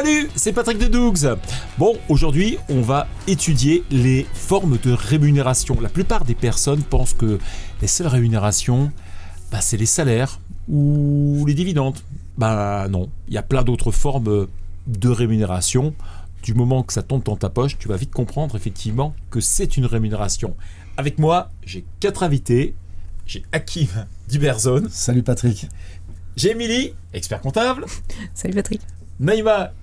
Salut, c'est Patrick de Dougs. Bon, aujourd'hui, on va étudier les formes de rémunération. La plupart des personnes pensent que les seules rémunérations, c'est les salaires ou les dividendes. Non, il y a plein d'autres formes de rémunération. Du moment que ça tombe dans ta poche, tu vas vite comprendre effectivement que c'est une rémunération. Avec moi, j'ai 4 invités. J'ai Hakim d'Uberzone. Salut Patrick. J'ai Émilie, expert comptable. Salut Patrick. Naïma,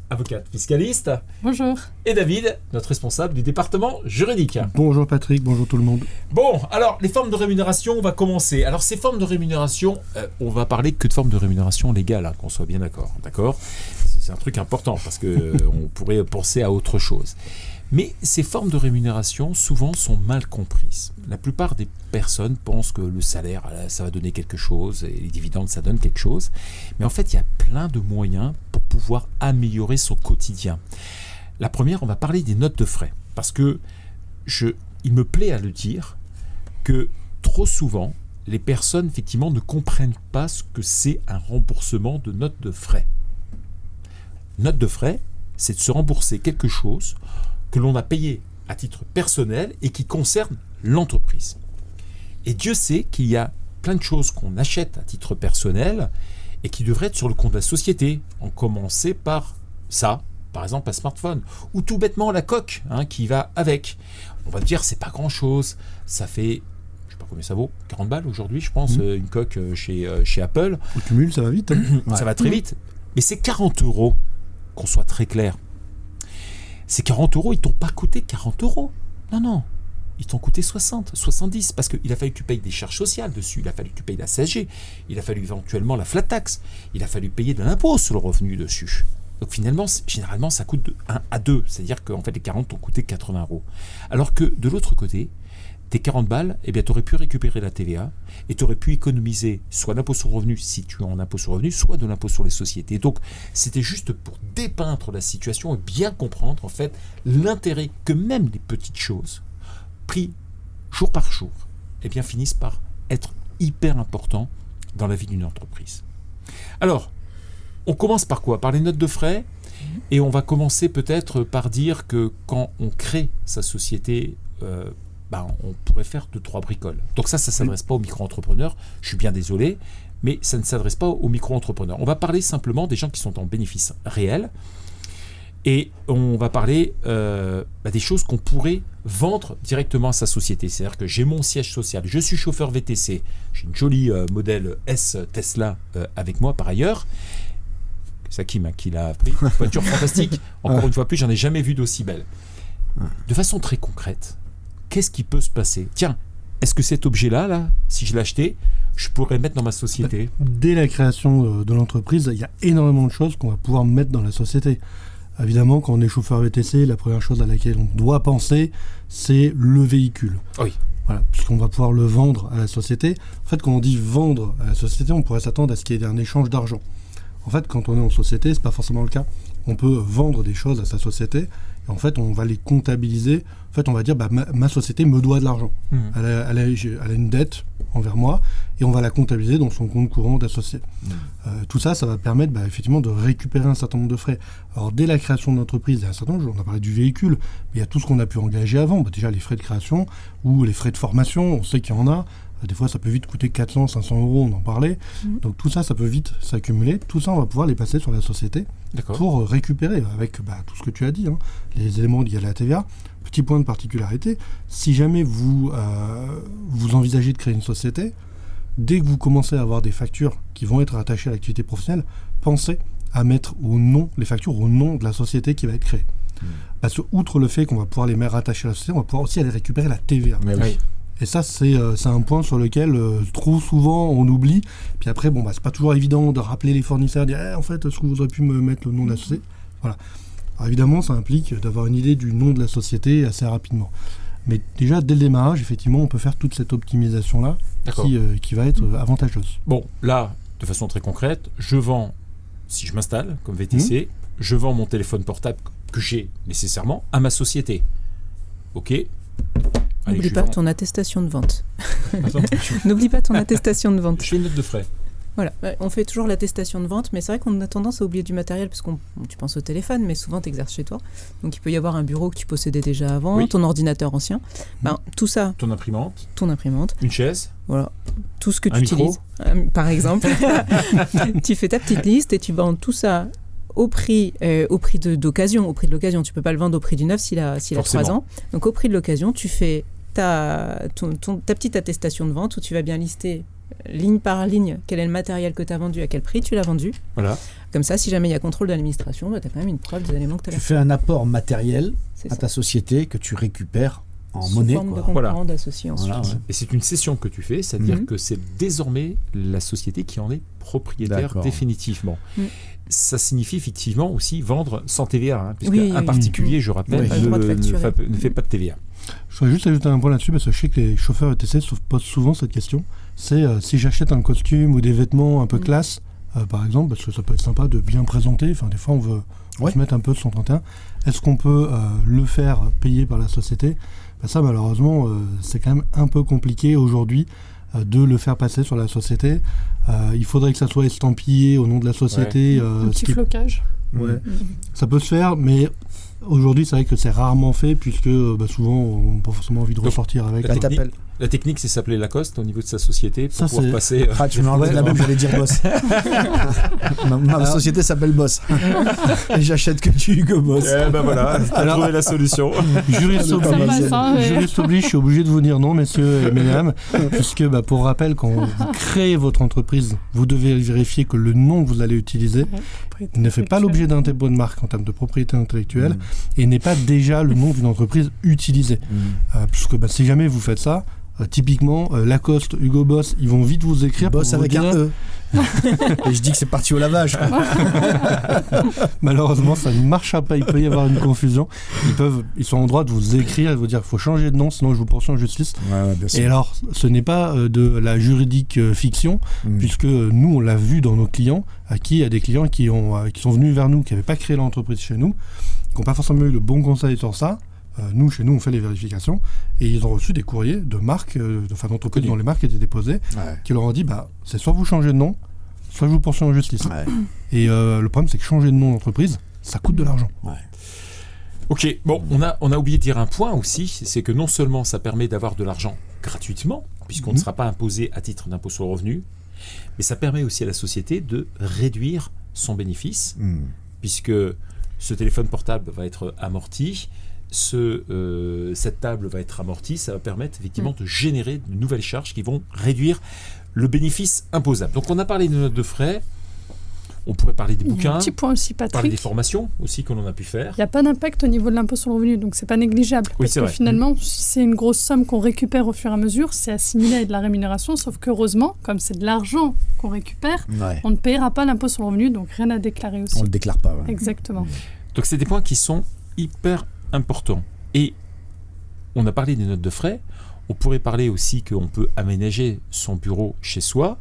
avocate fiscaliste. Bonjour. Et David, notre responsable du département juridique. Bonjour Patrick, bonjour tout le monde. Bon, alors les formes de rémunération, on va commencer. Alors ces formes de rémunération, on va parler que de formes de rémunération légales, qu'on soit bien d'accord. D'accord ? C'est un truc important parce qu'on pourrait penser à autre chose. Mais ces formes de rémunération, souvent, sont mal comprises. La plupart des personnes pensent que le salaire, ça va donner quelque chose, et les dividendes, ça donne quelque chose. Mais en fait, il y a plein de moyens pour pouvoir améliorer son quotidien. La première, on va parler des notes de frais. Parce que, il me plaît à le dire, que trop souvent, les personnes, effectivement, ne comprennent pas ce que c'est un remboursement de notes de frais. Note de frais, c'est de se rembourser quelque chose que l'on a payé à titre personnel et qui concerne l'entreprise. Et Dieu sait qu'il y a plein de choses qu'on achète à titre personnel et qui devraient être sur le compte de la société. En commencer par ça, par exemple un smartphone, ou tout bêtement la coque qui va avec. On va dire c'est pas grand chose, ça fait, je sais pas combien ça vaut, 40 balles aujourd'hui je pense, une coque chez Apple. Au cumul ça va vite. Ça va très vite, mais c'est 40 €, qu'on soit très clair. Ces 40 €, ils t'ont pas coûté 40 €. Non. Ils t'ont coûté 60, 70, parce qu'il a fallu que tu payes des charges sociales dessus, il a fallu que tu payes la CSG, il a fallu éventuellement la flat tax, il a fallu payer de l'impôt sur le revenu dessus. Donc finalement, généralement, ça coûte de 1 à 2, c'est-à-dire qu'en fait, les 40 t'ont coûté 80 €. Alors que de l'autre côté, tes 40 balles, tu aurais pu récupérer la TVA et tu aurais pu économiser soit l'impôt sur le revenu si tu es en impôt sur le revenu, soit de l'impôt sur les sociétés. Donc, c'était juste pour dépeindre la situation et bien comprendre en fait l'intérêt que même les petites choses, pris jour par jour, finissent par être hyper importants dans la vie d'une entreprise. Alors, on commence par quoi ? Par les notes de frais. Et on va commencer peut-être par dire que quand on crée sa société, on pourrait faire 2-3 bricoles. Donc ça ne s'adresse pas aux micro-entrepreneurs, je suis bien désolé, mais ça ne s'adresse pas aux micro-entrepreneurs. On va parler simplement des gens qui sont en bénéfice réel, et on va parler des choses qu'on pourrait vendre directement à sa société. C'est-à-dire que j'ai mon siège social, je suis chauffeur VTC, j'ai une jolie modèle S Tesla avec moi par ailleurs. C'est Hakim qui l'a pris, une voiture fantastique. Encore une fois plus, j'en ai jamais vu d'aussi belle. De façon très concrète, qu'est-ce qui peut se passer ? Tiens, est-ce que cet objet-là, si je l'achetais, je pourrais le mettre dans ma société ? Dès la création de l'entreprise, il y a énormément de choses qu'on va pouvoir mettre dans la société. Évidemment, quand on est chauffeur VTC, la première chose à laquelle on doit penser, c'est le véhicule. Oui. Voilà, puisqu'on va pouvoir le vendre à la société. En fait, quand on dit vendre à la société, on pourrait s'attendre à ce qu'il y ait un échange d'argent. En fait, quand on est en société, c'est pas forcément le cas. On peut vendre des choses à sa société, et en fait, on va les comptabiliser. En fait, on va dire, ma société me doit de l'argent. Elle a une dette envers moi, et on va la comptabiliser dans son compte courant d'associé. Tout ça, ça va permettre effectivement de récupérer un certain nombre de frais. Alors, dès la création de l'entreprise, il y a un certain nombre, on a parlé du véhicule, mais il y a tout ce qu'on a pu engager avant. Déjà, les frais de création ou les frais de formation, on sait qu'il y en a. Des fois, ça peut vite coûter 400, 500 €, on en parlait. Donc tout ça, ça peut vite s'accumuler. Tout ça, on va pouvoir les passer sur la société pour récupérer avec tout ce que tu as dit, les éléments liés à la TVA. Petit point de particularité, si jamais vous envisagez de créer une société, dès que vous commencez à avoir des factures qui vont être attachées à l'activité professionnelle, pensez à mettre les factures au nom de la société qui va être créée. Parce que, outre le fait qu'on va pouvoir les mettre rattachées à la société, on va pouvoir aussi aller récupérer la TVA. Mais oui. Et ça, c'est un point sur lequel trop souvent on oublie. Puis après, c'est pas toujours évident de rappeler les fournisseurs, de dire en fait, est-ce que vous auriez pu me mettre le nom de la société ? Voilà. Alors évidemment, ça implique d'avoir une idée du nom de la société assez rapidement. Mais déjà, dès le démarrage, effectivement, on peut faire toute cette optimisation-là qui va être avantageuse. Bon, là, de façon très concrète, je vends, si je m'installe comme VTC, je vends mon téléphone portable que j'ai nécessairement à ma société. Ok ? N'oublie pas ton attestation de vente. N'oublie pas ton attestation de vente. Je fais une note de frais. Voilà, on fait toujours l'attestation de vente, mais c'est vrai qu'on a tendance à oublier du matériel parce que tu penses au téléphone, mais souvent tu exerces chez toi. Donc il peut y avoir un bureau que tu possédais déjà avant, ton ordinateur ancien, tout ça. Ton imprimante. Une chaise. Voilà, tout ce que tu utilises, par exemple. Tu fais ta petite liste et tu vends tout ça au prix d'occasion. Au prix de l'occasion, tu peux pas le vendre au prix du neuf s'il a 3 ans. Donc au prix de l'occasion, tu fais ta petite attestation de vente où tu vas bien lister ligne par ligne quel est le matériel que tu as vendu, à quel prix tu l'as vendu. Voilà. Comme ça, si jamais il y a contrôle de l'administration, tu as quand même une preuve des éléments que tu as. Tu fais un apport matériel à ta société que tu récupères en monnaie. Sous forme de compte d'associé ensuite. Voilà, ouais. Et c'est une cession que tu fais, c'est-à-dire que c'est désormais la société qui en est propriétaire définitivement. Ça signifie effectivement aussi vendre sans TVA, puisqu'un particulier, je rappelle, ne fait pas de TVA. Je voudrais juste ajouter un point là-dessus, parce que je sais que les chauffeurs ETC se posent souvent cette question. C'est si j'achète un costume ou des vêtements un peu classe, par exemple, parce que ça peut être sympa de bien présenter, des fois on veut se mettre un peu de son 31, est-ce qu'on peut le faire payer par la société ? Ça, malheureusement, c'est quand même un peu compliqué aujourd'hui de le faire passer sur la société. Il faudrait que ça soit estampillé au nom de la société. Un petit flocage. Ça peut se faire, mais aujourd'hui, c'est vrai que c'est rarement fait, puisque souvent, on n'a pas forcément envie de ressortir avec. La technique, c'est s'appeler Lacoste au niveau de sa société pour pouvoir passer. Tu m'as enlevé la même, j'allais dire Boss. ma société s'appelle Boss. Et j'achète que du Hugo Boss. Voilà, t'as trouvé la solution. Juriste oblige, je suis obligé de vous dire non, messieurs et mesdames, puisque pour rappel, quand vous créez votre entreprise, vous devez vérifier que le nom que vous allez utiliser ne fait pas l'objet d'un dépôt de marque en termes de propriété intellectuelle et n'est pas déjà le nom d'une entreprise utilisée. Puisque si jamais vous faites ça, typiquement, Lacoste, Hugo Boss, ils vont vite vous écrire. Boss avec un E. Et je dis que c'est parti au lavage. Malheureusement, ça ne marchera pas. Il peut y avoir une confusion. Ils sont en droit de vous écrire et de vous dire qu'il faut changer de nom, sinon je vous poursuis en justice. Bien sûr. Et alors, ce n'est pas de la juridique fiction, puisque nous, on l'a vu dans nos clients, il y a des clients qui sont venus vers nous, qui n'avaient pas créé l'entreprise chez nous, qui n'ont pas forcément eu le bon conseil sur ça. Chez nous, on fait les vérifications et ils ont reçu des courriers de marques, d'entreprises dont les marques étaient déposées, qui leur ont dit c'est soit vous changez de nom, soit je vous poursuis en justice. Et le problème, c'est que changer de nom d'entreprise, ça coûte de l'argent. Ok, bon, on a oublié de dire un point aussi, c'est que non seulement ça permet d'avoir de l'argent gratuitement, puisqu'on ne sera pas imposé à titre d'impôt sur le revenu, mais ça permet aussi à la société de réduire son bénéfice, puisque ce téléphone portable va être amorti. Cette table va être amortie, ça va permettre effectivement de générer de nouvelles charges qui vont réduire le bénéfice imposable. Donc on a parlé de notes de frais, on pourrait parler des bouquins, un petit point aussi, Patrick. Parler des formations aussi que l'on a pu faire. Il n'y a pas d'impact au niveau de l'impôt sur le revenu, donc c'est pas négligeable. Parce que finalement, si c'est une grosse somme qu'on récupère au fur et à mesure, c'est assimilé à de la rémunération, sauf qu'heureusement, comme c'est de l'argent qu'on récupère, on ne paiera pas l'impôt sur le revenu, donc rien à déclarer aussi. On ne le déclare pas. Exactement. Donc c'est des points qui sont hyper important. Et on a parlé des notes de frais, on pourrait parler aussi qu'on peut aménager son bureau chez soi.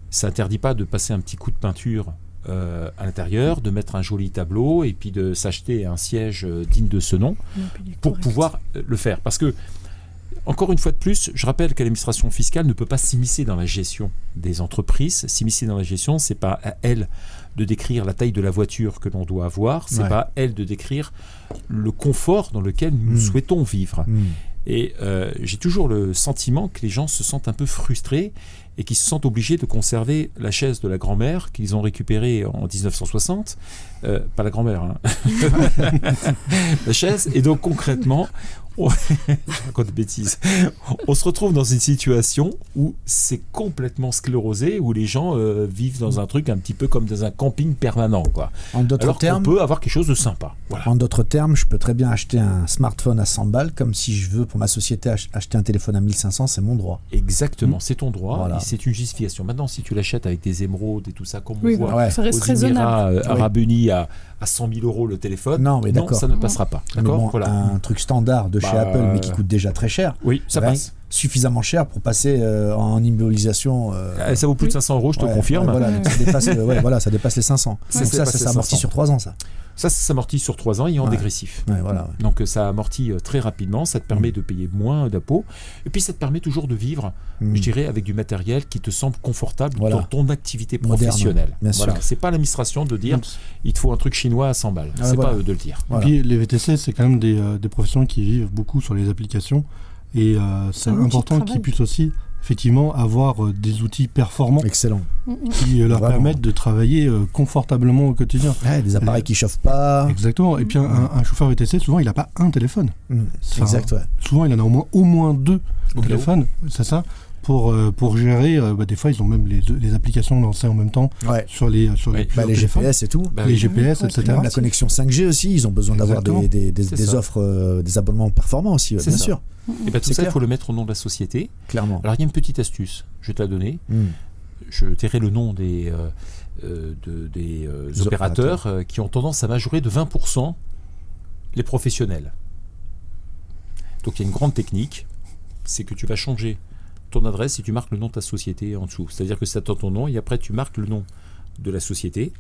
Ça n'interdit pas de passer un petit coup de peinture à l'intérieur, de mettre un joli tableau et puis de s'acheter un siège digne de ce nom pour pouvoir le faire. Parce que, encore une fois de plus, je rappelle que l'administration fiscale ne peut pas s'immiscer dans la gestion des entreprises. S'immiscer dans la gestion, c'est pas à elle de décrire la taille de la voiture que l'on doit avoir, c'est pas à elle de décrire le confort dans lequel nous souhaitons vivre. Et j'ai toujours le sentiment que les gens se sentent un peu frustrés et qu'ils se sentent obligés de conserver la chaise de la grand-mère qu'ils ont récupérée en 1960. Pas la grand-mère, hein. La chaise. Et donc concrètement, je raconte des bêtises. On se retrouve dans une situation où c'est complètement sclérosé, où les gens vivent dans un truc un petit peu comme dans un camping permanent, quoi. En d'autres termes, on peut avoir quelque chose de sympa. Voilà. En d'autres termes, je peux très bien acheter un smartphone à 100 balles, comme si je veux pour ma société acheter un téléphone à 1500, c'est mon droit. Exactement, c'est ton droit, voilà. Et c'est une justification. Maintenant, si tu l'achètes avec des émeraudes et tout ça, comme on voit ça reste aux Émirats raisonnable. Arabes Unis à 100 000 € le téléphone, non, mais d'accord. Ça ne passera pas. D'accord, voilà. Un truc standard de chez Apple, mais qui coûte déjà très cher. Oui, ça passe. suffisamment cher pour passer en immobilisation. Ça vaut plus de 500 €, je te confirme. Ça dépasse les 500. Donc ça s'amortit sur 3 ans, ça. Ça s'amortit sur 3 ans et en dégressif. Donc ça amortit très rapidement, ça te permet de payer moins d'impôts, et puis ça te permet toujours de vivre, je dirais, avec du matériel qui te semble confortable dans ton activité professionnelle. C'est pas l'administration de dire il te faut un truc chinois à 100 balles. C'est pas eux de le dire. Et puis les VTC, c'est quand même des professions qui vivent beaucoup sur les applications, et c'est important qu'ils puissent aussi effectivement avoir des outils performants qui leur permettent de travailler confortablement au quotidien. Des appareils qui chauffent pas. Exactement. Et puis un chauffeur VTC, souvent il n'a pas un téléphone. Souvent il en a au moins 2 téléphones, c'est ça, pour gérer. Des fois ils ont même les applications lancées en même temps sur les GPS et tout. Les GPS, etc. Même la connexion 5G aussi, ils ont besoin d'avoir des offres, des abonnements performants aussi, bien sûr. Et tout ça, il faut le mettre au nom de la société. Clairement. Alors, il y a une petite astuce, je vais te la donner. Je tairai le nom des opérateurs qui ont tendance à majorer de 20% les professionnels. Donc, il y a une grande technique, c'est que tu vas changer ton adresse et tu marques le nom de ta société en dessous. C'est-à-dire que c'est ton nom et après, tu marques le nom de la société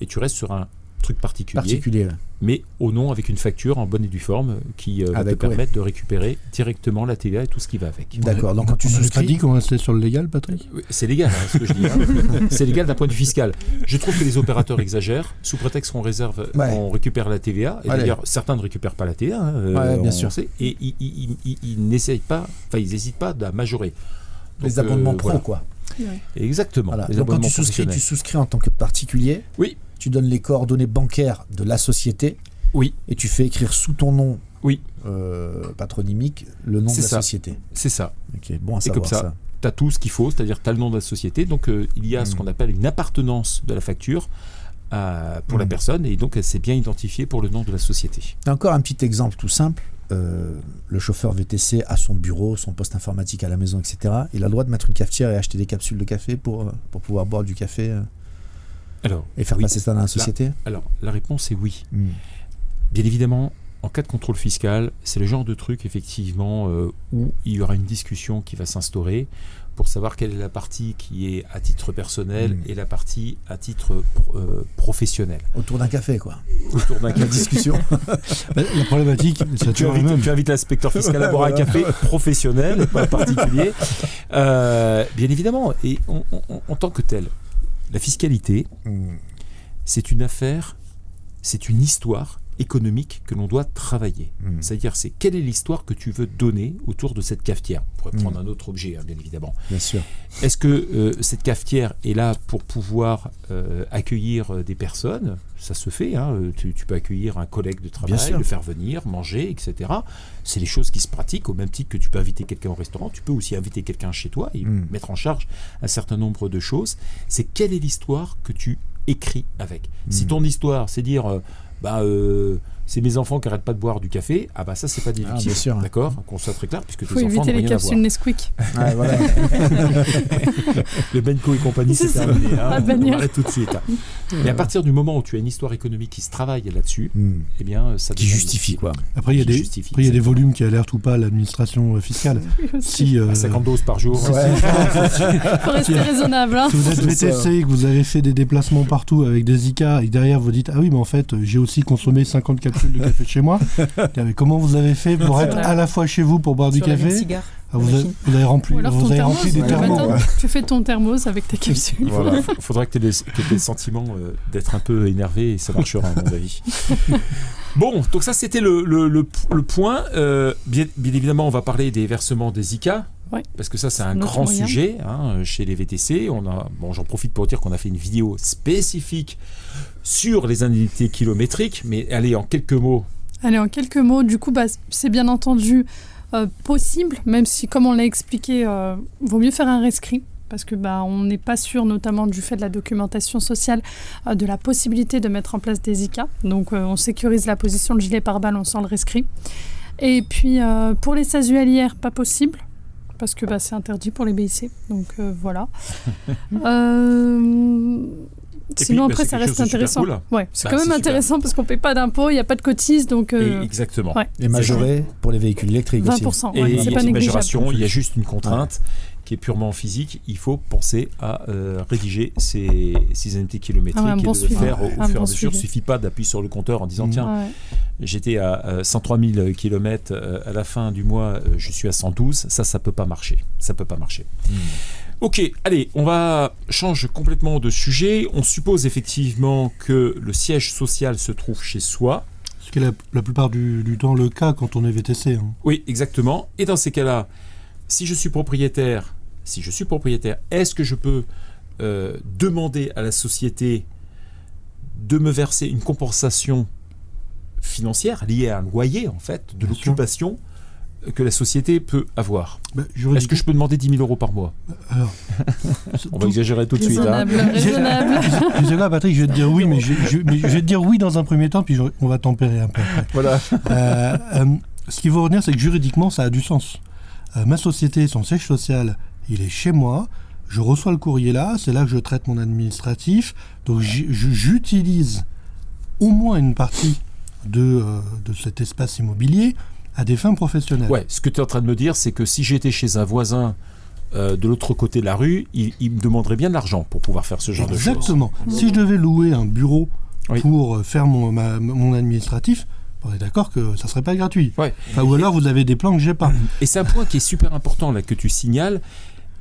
et tu restes sur un truc particulier, mais au nom avec une facture en bonne et due forme qui va te permettre de récupérer directement la TVA et tout ce qui va avec. D'accord, donc quand tu souscris... Tu as dit qu'on restait sur le légal, Patrick ? C'est légal, ce que je dis. C'est légal d'un point de vue fiscal. Je trouve que les opérateurs exagèrent, sous prétexte qu'on récupère la TVA, et d'ailleurs certains ne récupèrent pas la TVA, bien sûr. Et ils n'hésitent pas à majorer. Donc, les abonnements pro, quoi. Exactement. Donc quand tu souscris en tant que particulier. Oui. Tu donnes les coordonnées bancaires de la société. Oui. Et tu fais écrire sous ton nom patronymique le nom de la société. C'est ça. Ok, bon à savoir. Et comme ça, tu as tout ce qu'il faut, c'est-à-dire tu as le nom de la société. Donc il y a ce qu'on appelle une appartenance de la facture pour la personne, et donc elle s'est bien identifiée pour le nom de la société. Encore un petit exemple tout simple. Le chauffeur VTC a son bureau, son poste informatique à la maison, etc. Il a le droit de mettre une cafetière et acheter des capsules de café pour pouvoir boire du café et faire passer ça dans la société. Alors, la réponse est oui. Bien évidemment, en cas de contrôle fiscal, c'est le genre de truc, effectivement, où il y aura une discussion qui va s'instaurer pour savoir quelle est la partie qui est à titre personnel et la partie à titre professionnel. Autour d'un café, quoi. Autour d'un café. Discussion. La problématique, c'est tu invites l'inspecteur fiscal à boire un café professionnel, pas particulier. Bien évidemment, et en tant que tel, la fiscalité, c'est une affaire, c'est une histoire économique que l'on doit travailler. C'est-à-dire, c'est quelle est l'histoire que tu veux donner autour de cette cafetière. On pourrait prendre un autre objet, bien évidemment. Bien sûr. Est-ce que cette cafetière est là pour pouvoir accueillir des personnes ? Ça se fait, tu peux accueillir un collègue de travail, le faire venir, manger, etc. C'est les choses qui se pratiquent, au même titre que tu peux inviter quelqu'un au restaurant, tu peux aussi inviter quelqu'un chez toi et mettre en charge un certain nombre de choses. C'est quelle est l'histoire que tu écris avec. Si ton histoire, c'est dire... c'est mes enfants qui n'arrêtent pas de boire du café, ça c'est pas déductible. Bien sûr. D'accord, qu'on soit très clair, puisque tes faut enfants n'ont rien à voir. éviter les capsules Nesquik. Voilà. Le Benco et compagnie, c'est terminé. On arrête tout de suite. Mais à partir du moment où tu as une histoire économique qui se travaille là-dessus, eh bien, ça qui justifie, quoi. Après, il y a des volumes qui alertent ou pas l'administration fiscale. Si, 50 doses par jour. Faut rester raisonnable. Si vous êtes VTC, que vous avez fait des déplacements partout avec des ICA, et derrière vous dites, ah oui, mais en fait, j'ai aussi consommé 50 capsules de café chez moi. Mais comment vous avez fait pour être à la fois chez vous pour boire du café? Vous avez rempli des thermos. Tu fais ton thermos avec tes capsules. Il faudrait que tu aies le sentiment d'être un peu énervé et ça marchera, à mon avis. Bon, donc ça c'était le point. Bien évidemment, on va parler des versements des ICA. Ouais. Parce que ça, c'est un grand sujet chez les VTC. J'en profite pour dire qu'on a fait une vidéo spécifique sur les indemnités kilométriques. Mais allez, en quelques mots. Du coup, c'est bien entendu possible, même si, comme on l'a expliqué, vaut mieux faire un rescrit. Parce que on n'est pas sûr, notamment du fait de la documentation sociale, de la possibilité de mettre en place des ICA. Donc, on sécurise la position de gilet pare-balles, on sent le rescrit. Et puis, pour les SASUalières, pas possible. Parce que c'est interdit pour les BIC, donc voilà. Sinon, après, ça reste intéressant. Cool. Ouais, c'est quand même intéressant parce qu'on ne paye pas d'impôts, il n'y a pas de cotises. Donc, exactement. Ouais. Et majoré pour les véhicules électriques 20%, aussi. Ouais, c'est pas négligeable. Il y a juste une contrainte qui est purement physique. Il faut penser à rédiger ces indemnités kilométriques et de le faire au fur et à mesure. Il ne suffit pas d'appuyer sur le compteur en disant tiens, j'étais à 103 000 km à la fin du mois, je suis à 112. Ça peut pas marcher. Ça peut pas marcher. Ok, allez, on va changer complètement de sujet. On suppose effectivement que le siège social se trouve chez soi. Ce qui est la plupart du temps le cas quand on est VTC. Hein. Oui, exactement. Et dans ces cas-là, si je suis propriétaire, est-ce que je peux demander à la société de me verser une compensation financière liée à un loyer, en fait, de l'occupation que la société peut avoir? Est-ce que je peux demander 10 000 euros par mois? Alors, on va exagérer tout de suite. Raisonnable. Je sais pas, Patrick, je vais te dire oui, mais je vais te dire oui dans un premier temps, puis on va tempérer un peu après. Voilà. Ce qu'il faut retenir, c'est que juridiquement, ça a du sens. Ma société, son siège social, il est chez moi. Je reçois le courrier là, c'est là que je traite mon administratif. Donc j'utilise au moins une partie de cet espace immobilier à des fins professionnelles. Ouais, ce que tu es en train de me dire, c'est que si j'étais chez un voisin de l'autre côté de la rue, il me demanderait bien de l'argent pour pouvoir faire ce genre de choses. Exactement. Si je devais louer un bureau pour faire mon administratif, on est d'accord que ça ne serait pas gratuit. Ouais. Enfin, ou alors vous avez des plans que je n'ai pas. Et c'est un point qui est super important là, que tu signales.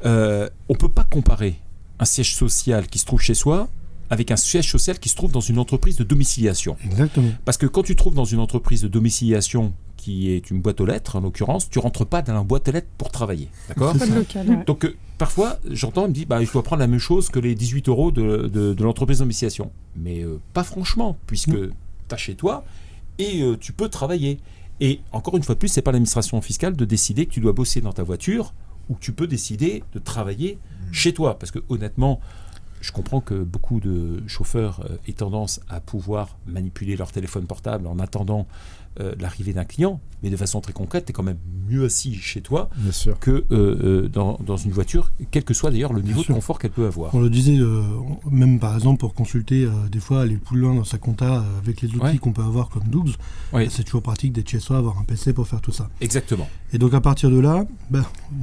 On ne peut pas comparer un siège social qui se trouve chez soi avec un siège social qui se trouve dans une entreprise de domiciliation. Exactement. Parce que quand tu te trouves dans une entreprise de domiciliation qui est une boîte aux lettres, en l'occurrence, tu ne rentres pas dans la boîte aux lettres pour travailler. D'accord ? Pas de local, ouais. Donc, parfois, j'entends, il me dit, je dois prendre la même chose que les 18 euros de l'entreprise de domiciliation. Mais pas franchement, puisque tu as chez toi et tu peux travailler. Et encore une fois de plus, ce n'est pas l'administration fiscale de décider que tu dois bosser dans ta voiture ou que tu peux décider de travailler chez toi. Parce que honnêtement, je comprends que beaucoup de chauffeurs aient tendance à pouvoir manipuler leur téléphone portable en attendant l'arrivée d'un client, mais de façon très concrète, tu es quand même mieux assis chez toi que dans une voiture, quel que soit d'ailleurs le niveau de confort qu'elle peut avoir. On le disait, même par exemple pour consulter des fois les plus loin dans sa compta avec les outils qu'on peut avoir comme Doobs, c'est toujours pratique d'être chez soi, avoir un PC pour faire tout ça. Exactement. Et donc à partir de là,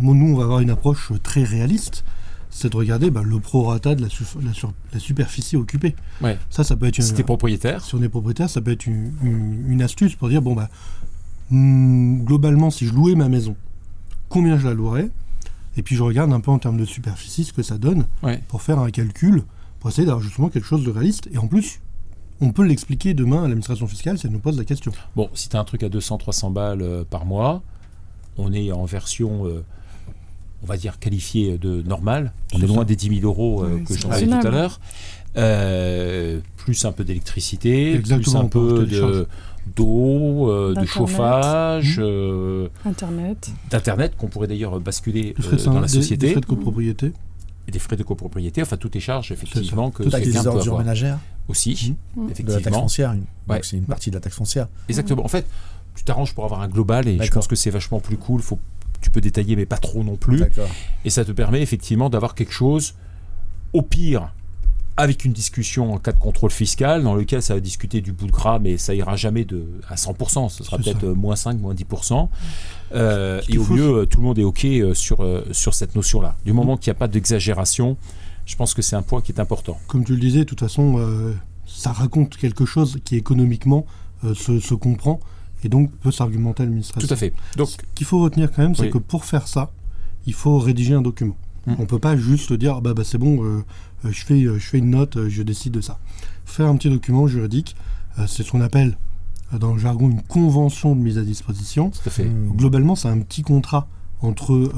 nous on va avoir une approche très réaliste. C'est de regarder le prorata de la superficie occupée. Ouais. Ça peut être si tu es propriétaire. Si on est propriétaire, ça peut être une astuce pour dire, globalement, si je louais ma maison, combien je la louerais? Et puis je regarde un peu en termes de superficie ce que ça donne pour faire un calcul, pour essayer d'avoir justement quelque chose de réaliste. Et en plus, on peut l'expliquer demain à l'administration fiscale si elle nous pose la question. Bon, si tu as un truc à 200-300 balles par mois, on est en version... on va dire qualifié de normal. On est loin des 10 000 euros que j'en avais tout à l'heure. Plus un peu d'électricité, plus un peu d'eau, de chauffage, d'Internet, qu'on pourrait d'ailleurs basculer dans la société. Des frais de copropriété. Et des frais de copropriété, enfin toutes les charges effectivement que quelqu'un peut avoir. Toutes les ordures ménagères aussi, effectivement. De la taxe foncière, donc c'est une partie de la taxe foncière. Exactement. En fait, tu t'arranges pour avoir un global et je pense que c'est vachement plus cool. Tu peux détailler, mais pas trop non plus. Et ça te permet effectivement d'avoir quelque chose, au pire, avec une discussion en cas de contrôle fiscal, dans lequel ça va discuter du bout de gras, mais ça ira jamais à 100%. Ce sera peut-être moins 5, moins 10%. Et au mieux, tout le monde est OK sur cette notion-là. Du moment qu'il n'y a pas d'exagération, je pense que c'est un point qui est important. Comme tu le disais, de toute façon, ça raconte quelque chose qui économiquement se comprend. Et donc peut s'argumenter à l'administration. Tout à fait. Donc, ce qu'il faut retenir quand même, c'est que pour faire ça, il faut rédiger un document. On ne peut pas juste dire c'est bon, je fais une note, je décide de ça. Faire un petit document juridique, c'est ce qu'on appelle dans le jargon une convention de mise à disposition. Tout à fait. Globalement, c'est un petit contrat entre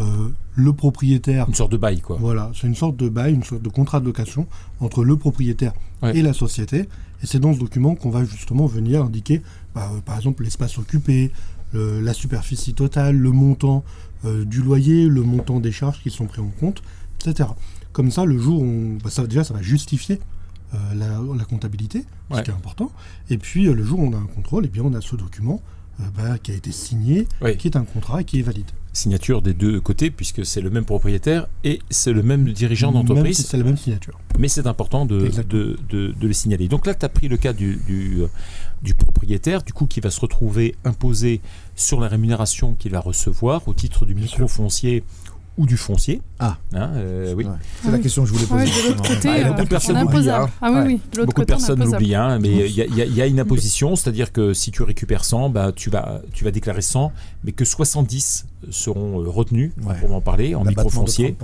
le propriétaire... Une sorte de bail, quoi. Voilà, c'est une sorte de bail, une sorte de contrat de location entre le propriétaire et la société. Et c'est dans ce document qu'on va justement venir indiquer, par exemple, l'espace occupé, la superficie totale, le montant du loyer, le montant des charges qui sont pris en compte, etc. Comme ça, le jour où ça va justifier la comptabilité, ce qui est important. Et puis, le jour où on a un contrôle, on a ce document qui a été signé, qui est un contrat et qui est valide. signature des deux côtés, puisque c'est le même propriétaire et c'est le même dirigeant d'entreprise. Même si c'est la même signature. Mais c'est important de les signaler. Donc là, tu as pris le cas du propriétaire, du coup, qui va se retrouver imposé sur la rémunération qu'il va recevoir au titre du micro-foncier ou du foncier. Ah, oui. C'est la question que je voulais poser. De l'autre côté, beaucoup de personnes l'oublient. Beaucoup de personnes l'oublient, mais il y a une imposition, c'est-à-dire que si tu récupères 100, tu vas déclarer 100, mais que 70 seront retenus, pour en parler, en micro-foncier.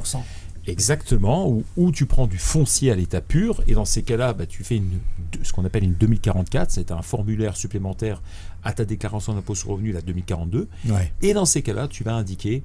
Exactement, où tu prends du foncier à l'état pur, et dans ces cas-là, tu fais ce qu'on appelle une 2044, c'est un formulaire supplémentaire à ta déclaration d'impôt sur le revenu, la 2042, et dans ces cas-là, tu vas indiquer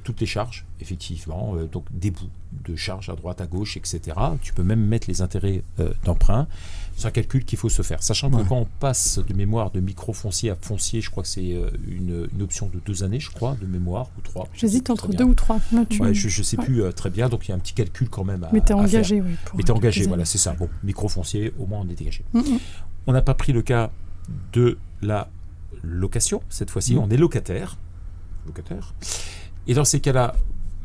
toutes les charges, effectivement, donc des bouts de charges à droite, à gauche, etc. Tu peux même mettre les intérêts d'emprunt. C'est un calcul qu'il faut se faire. Sachant que quand on passe de mémoire de micro-foncier à foncier, je crois que c'est une option de 2 années, je crois, de mémoire, ou 3. J'hésite entre 2 ou 3. Je ne sais plus très bien, donc il y a un petit calcul quand même à Mais tu es engagé, faire. oui. Mais tu es engagé, voilà, c'est ça. Bon, micro-foncier, au moins on est dégagé. On n'a pas pris le cas de la location, cette fois-ci, on est locataire. Et dans ces cas-là,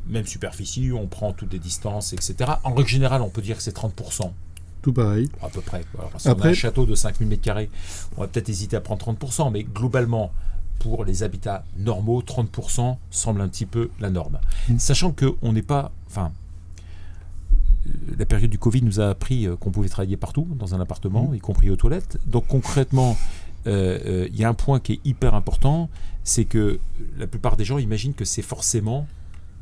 même superficie, on prend toutes les distances, etc. En règle générale, on peut dire que c'est 30%. Tout pareil. À peu près. Alors, si on a un château de 5000 m², on va peut-être hésiter à prendre 30%, mais globalement, pour les habitats normaux, 30% semble un petit peu la norme. Sachant qu'on n'est pas... la période du Covid nous a appris qu'on pouvait travailler partout, dans un appartement, y compris aux toilettes. Donc concrètement, il y a un point qui est hyper important, c'est que la plupart des gens imaginent que c'est forcément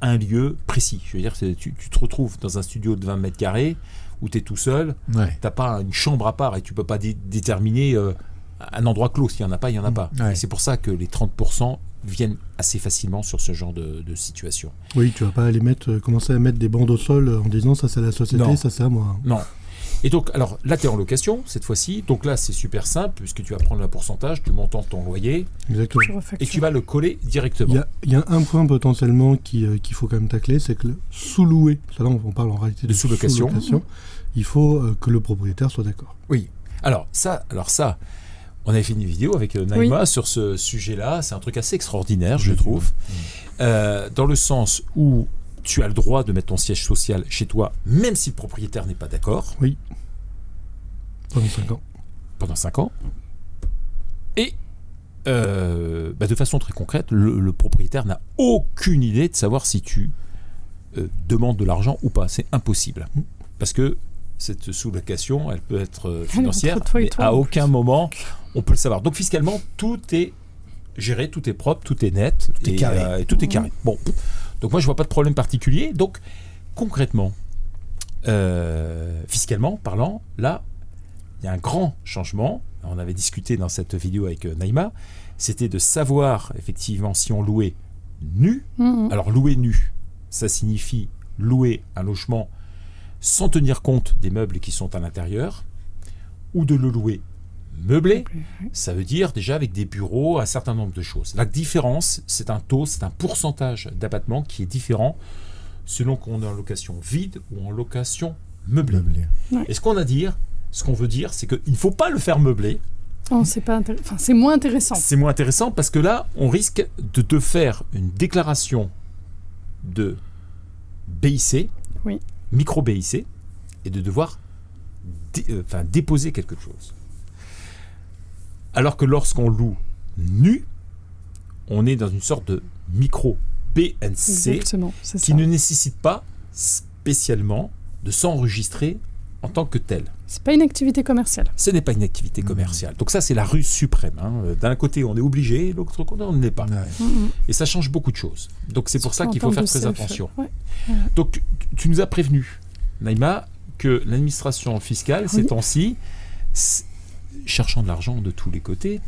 un lieu précis. Je veux dire, tu te retrouves dans un studio de 20 m² où tu es tout seul, tu n'as pas une chambre à part et tu ne peux pas déterminer un endroit clos. S'il n'y en a pas, il n'y en a pas. Et c'est pour ça que les 30% viennent assez facilement sur ce genre de situation. Oui, tu ne vas pas commencer à mettre des bandes au sol en disant ça c'est à la société, ça c'est à moi. Non. Et donc, alors là, tu es en location cette fois-ci. Donc là, c'est super simple puisque tu vas prendre un pourcentage du montant de ton loyer. Exactement. Et tu vas le coller directement. Il y a un point potentiellement qu'il faut quand même tacler, c'est que le sous-loué, là on parle en réalité de sous-location, il faut que le propriétaire soit d'accord. Oui. Alors ça, on avait fait une vidéo avec Naïma sur ce sujet-là. C'est un truc assez extraordinaire, je trouve. Dans le sens où tu as le droit de mettre ton siège social chez toi, même si le propriétaire n'est pas d'accord. Oui. Pendant 5 ans. Pendant 5 ans. Et de façon très concrète, le propriétaire n'a aucune idée de savoir si tu demandes de l'argent ou pas. C'est impossible. Parce que cette sous-location, elle peut être financière, mais à aucun moment on peut le savoir. Donc fiscalement, tout est géré, tout est propre, tout est net, tout est carré. Et tout est carré. Bon. Donc moi, je ne vois pas de problème particulier. Donc, concrètement, fiscalement parlant, là, il y a un grand changement. On avait discuté dans cette vidéo avec Naïma. C'était de savoir, effectivement, si on louait nu. Alors, louer nu, ça signifie louer un logement sans tenir compte des meubles qui sont à l'intérieur, ou de le louer meublé, ça veut dire déjà avec des bureaux, un certain nombre de choses. La différence, c'est un taux, c'est un pourcentage d'abattement qui est différent selon qu'on est en location vide ou en location meublée. Et ce qu'on veut dire, c'est qu'il ne faut pas le faire meubler. Oh, c'est moins intéressant. C'est moins intéressant parce que là, on risque de te faire une déclaration de BIC, micro BIC, et de devoir déposer quelque chose. Alors que lorsqu'on loue nu, on est dans une sorte de micro BNC qui ne nécessite pas spécialement de s'enregistrer en tant que tel. C'est pas une activité commerciale. Ce n'est pas une activité commerciale. Donc ça, c'est la ruse suprême. D'un côté, on est obligé, de l'autre côté, on ne l'est pas. Et ça change beaucoup de choses. Donc c'est pour ça qu'il faut faire très attention. Donc tu nous as prévenu, Naïma, que l'administration fiscale, ces temps-ci, cherchant de l'argent de tous les côtés.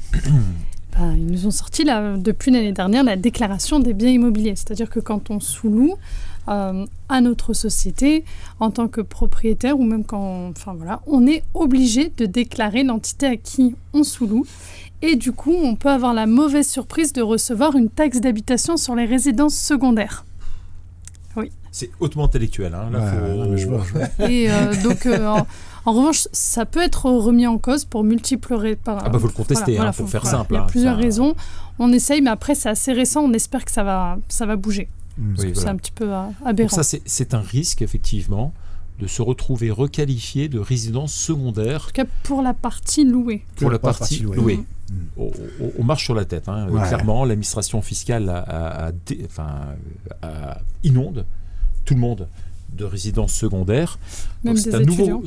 Ils nous ont sorti depuis l'année dernière la déclaration des biens immobiliers. C'est-à-dire que quand on sous-loue à notre société, en tant que propriétaire ou même on est obligé de déclarer l'entité à qui on sous-loue. Et du coup, on peut avoir la mauvaise surprise de recevoir une taxe d'habitation sur les résidences secondaires. Oui. C'est hautement intellectuel. Là, je vois. Et donc, En revanche, ça peut être remis en cause pour multiples raisons. Faut le contester, pour faire simple. Il y a plusieurs raisons. On essaye, mais après, c'est assez récent. On espère que ça va bouger. C'est un petit peu aberrant. Donc ça, c'est un risque, effectivement, de se retrouver requalifié de résidence secondaire. En tout cas, pour la partie louée. Pour la partie louée. On marche sur la tête. Clairement, l'administration fiscale inonde tout le monde de résidences secondaires. Même donc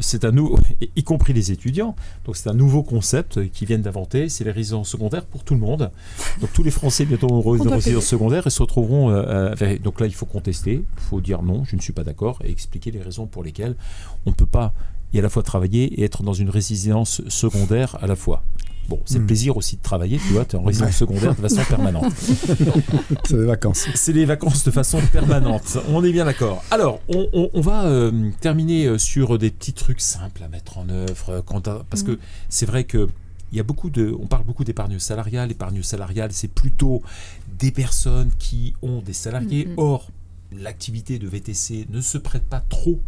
c'est un nouveau, y compris les étudiants. Donc c'est un nouveau concept qu'ils viennent d'inventer. C'est les résidences secondaires pour tout le monde. Donc tous les Français bientôt auront une résidence secondaire et se retrouveront. Donc là, il faut contester. Il faut dire non, je ne suis pas d'accord et expliquer les raisons pour lesquelles on ne peut pas y à la fois travailler et être dans une résidence secondaire à la fois. Bon, c'est le plaisir aussi de travailler, tu vois, tu es en résidence secondaire de façon permanente. C'est les vacances. C'est les vacances de façon permanente, on est bien d'accord. Alors, on va terminer sur des petits trucs simples à mettre en œuvre, parce que c'est vrai que on parle beaucoup d'épargne salariale. L'épargne salariale, c'est plutôt des personnes qui ont des salariés. Or, l'activité de VTC ne se prête pas trop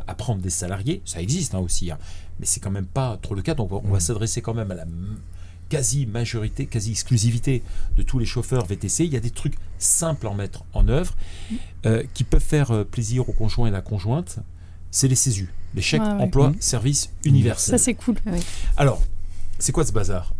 à prendre des salariés, ça existe aussi, mais c'est quand même pas trop le cas, donc on va s'adresser quand même à la quasi-majorité, quasi-exclusivité de tous les chauffeurs VTC. Il y a des trucs simples à mettre en œuvre qui peuvent faire plaisir au conjoint et la conjointe, c'est les CESU, les chèques emploi service universel. Ça c'est cool. Alors, c'est quoi ce bazar?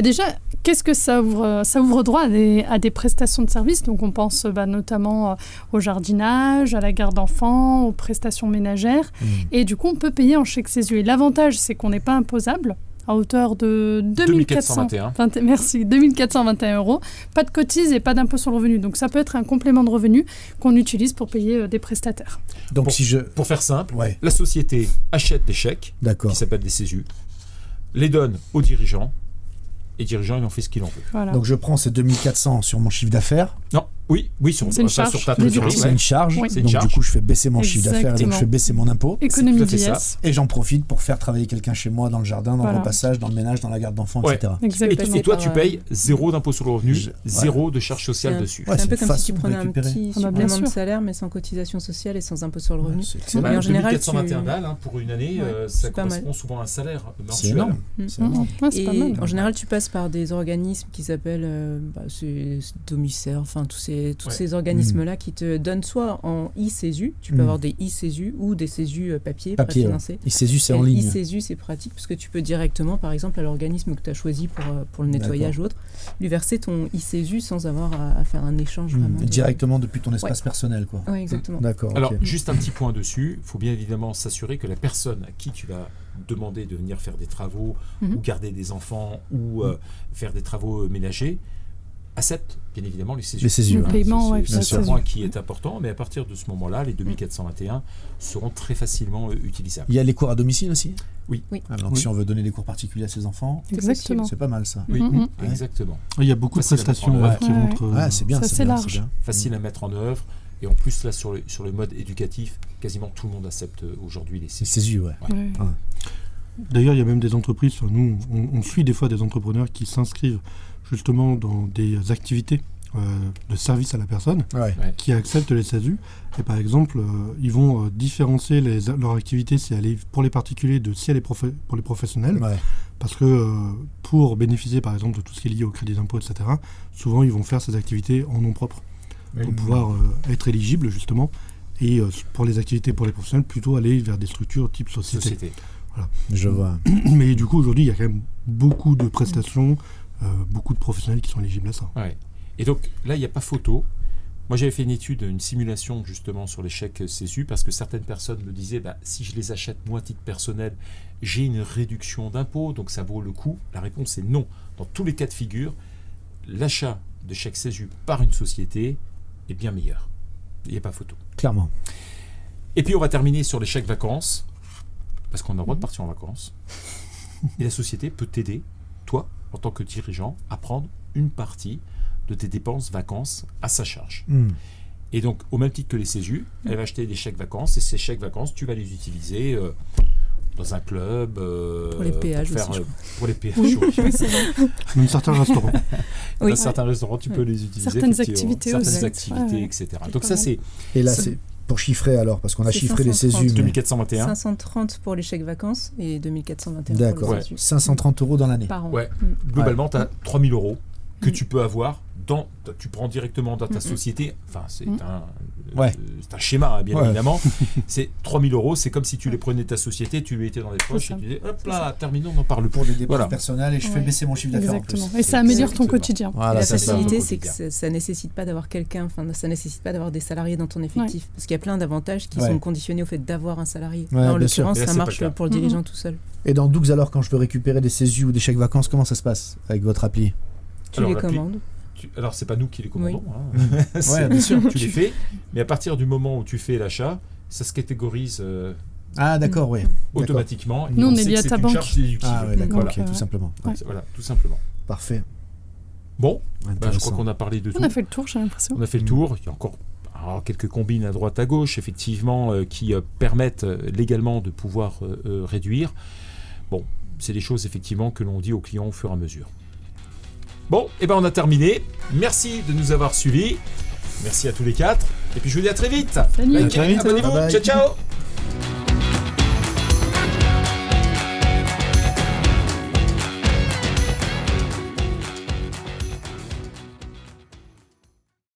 Déjà, qu'est-ce que ça ouvre droit à des prestations de services. Donc on pense notamment au jardinage, à la garde d'enfants, aux prestations ménagères. Et du coup, on peut payer en chèque CESU. Et l'avantage, c'est qu'on n'est pas imposable à hauteur de 2421 €. Pas de cotise et pas d'impôt sur le revenu. Donc ça peut être un complément de revenu qu'on utilise pour payer des prestataires. Donc pour faire simple, la société achète des chèques qui s'appellent des CESU, les donne aux dirigeants, et les dirigeants, ils en font ce qu'ils en veulent. Voilà. Donc je prends ces 2400 sur mon chiffre d'affaires. Non, sur ta trésorerie. C'est une charge, donc du coup je fais baisser mon chiffre d'affaires, donc je fais baisser mon impôt. Économie d'IS. Et j'en profite pour faire travailler quelqu'un chez moi dans le jardin, dans le repassage, dans le ménage, dans la garde d'enfants, etc. Et toi, tu payes 0 d'impôt sur le revenu, 0 de charge sociale dessus. C'est un peu comme si tu prenais un petit supplément de salaire, mais sans cotisation sociale et sans impôt sur le revenu. En général, 421 balles pour une année, ça correspond souvent à un salaire mensuel. C'est énorme. Et en général, tu passes par des organismes qui s'appellent Domicère, enfin tous ces organismes-là qui te donnent soit en e-CESU, tu peux avoir des e-CESU ou des CESU papier préfinancés. E-CESU, c'est en ligne. E-CESU, c'est pratique parce que tu peux directement, par exemple, à l'organisme que tu as choisi pour le nettoyage ou autre, lui verser ton e-CESU sans avoir à faire un échange vraiment. Directement depuis ton espace personnel, quoi. Oui, exactement. D'accord. Alors, juste un petit point dessus, il faut bien évidemment s'assurer que la personne à qui tu vas demander de venir faire des travaux ou garder des enfants ou faire des travaux ménagers accepte bien évidemment les CESU. Le paiement, c'est un point qui est important, mais à partir de ce moment-là, les 2421 seront très facilement utilisables. Il y a les cours à domicile aussi ? Oui. Donc si on veut donner des cours particuliers à ses enfants, c'est pas mal ça. Oui, exactement. Il y a beaucoup de prestations qui rentrent. C'est bien, c'est large. Facile à mettre en œuvre. Et en plus, là, sur le mode éducatif, quasiment tout le monde accepte aujourd'hui les CESU. D'ailleurs, il y a même des entreprises, nous, on suit des fois des entrepreneurs qui s'inscrivent justement dans des activités de service à la personne, qui acceptent les CESU. Et par exemple, ils vont différencier leur activité si elle est pour les particuliers de si elle est pour les professionnels. Parce que pour bénéficier, par exemple, de tout ce qui est lié au crédit d'impôt, etc., souvent, ils vont faire ces activités en nom propre pour pouvoir être éligibles, justement. Et pour les activités pour les professionnels, plutôt aller vers des structures type société. Voilà. Je vois. Mais du coup, aujourd'hui, il y a quand même beaucoup de prestations, beaucoup de professionnels qui sont éligibles à ça. Et donc, là, il n'y a pas photo. Moi, j'avais fait une simulation, justement, sur les chèques CESU, parce que certaines personnes me disaient, si je les achète, moi, à titre personnel, j'ai une réduction d'impôt, donc ça vaut le coup. La réponse est non. Dans tous les cas de figure, l'achat de chèques CESU par une société est bien meilleur. Il n'y a pas photo. Clairement. Et puis, on va terminer sur les chèques vacances, parce qu'on a le droit de partir en vacances. Et la société peut t'aider, toi, en tant que dirigeant, à prendre une partie de tes dépenses vacances à sa charge. Et donc, au même titre que les CESU, elle va acheter des chèques vacances, et ces chèques vacances, tu vas les utiliser dans un club. Pour les péages aussi. Pour les péages, Dans certains restaurants. Dans certains restaurants, tu peux les utiliser. Certaines activités aussi. Etc. Donc ça, c'est... Et là, Pour chiffrer alors, parce qu'on a chiffré les CESU. 2421. 530 pour les chèques vacances et 2421 D'accord. pour les CESU. 530 € dans l'année. Par an. Ouais. Globalement, tu as 3 000 € que tu peux avoir. Tu prends directement dans ta société. Enfin, c'est un schéma, hein, bien évidemment. C'est 3 000 €. C'est comme si tu les prenais de ta société, tu les mettais dans les poches et tu disais, hop là, terminons, on n'en parle pour les dépenses personnelles et je fais baisser mon chiffre d'affaires en plus. Et ça améliore ton quotidien. Voilà, la facilité, c'est que ça nécessite pas d'avoir quelqu'un, ça nécessite pas d'avoir des salariés dans ton effectif. Parce qu'il y a plein d'avantages qui sont conditionnés au fait d'avoir un salarié. Là, en l'occurrence, ça marche pour le dirigeant tout seul. Et dans Dougs, alors, quand je veux récupérer des CESU ou des chèques vacances, comment ça se passe avec votre appli? Tu les commandes. Alors, c'est pas nous qui les commandons. Oui. Hein. Bien sûr, tu les fais. Mais à partir du moment où tu fais l'achat, ça se catégorise d'accord, oui. automatiquement. Nous, on est lié à ta banque. Ah, oui, d'accord, tout simplement. Voilà, tout simplement. Parfait. Bon, je crois qu'on a parlé de tout. On a fait le tour, j'ai l'impression. On a fait le tour. Il y a encore quelques combines à droite à gauche, effectivement, qui permettent légalement de pouvoir réduire. Bon, c'est des choses, effectivement, que l'on dit aux clients au fur et à mesure. Bon, on a terminé. Merci de nous avoir suivis. Merci à tous les 4. Et puis je vous dis à très vite. Salut. Abonnez-vous. Ciao, ciao.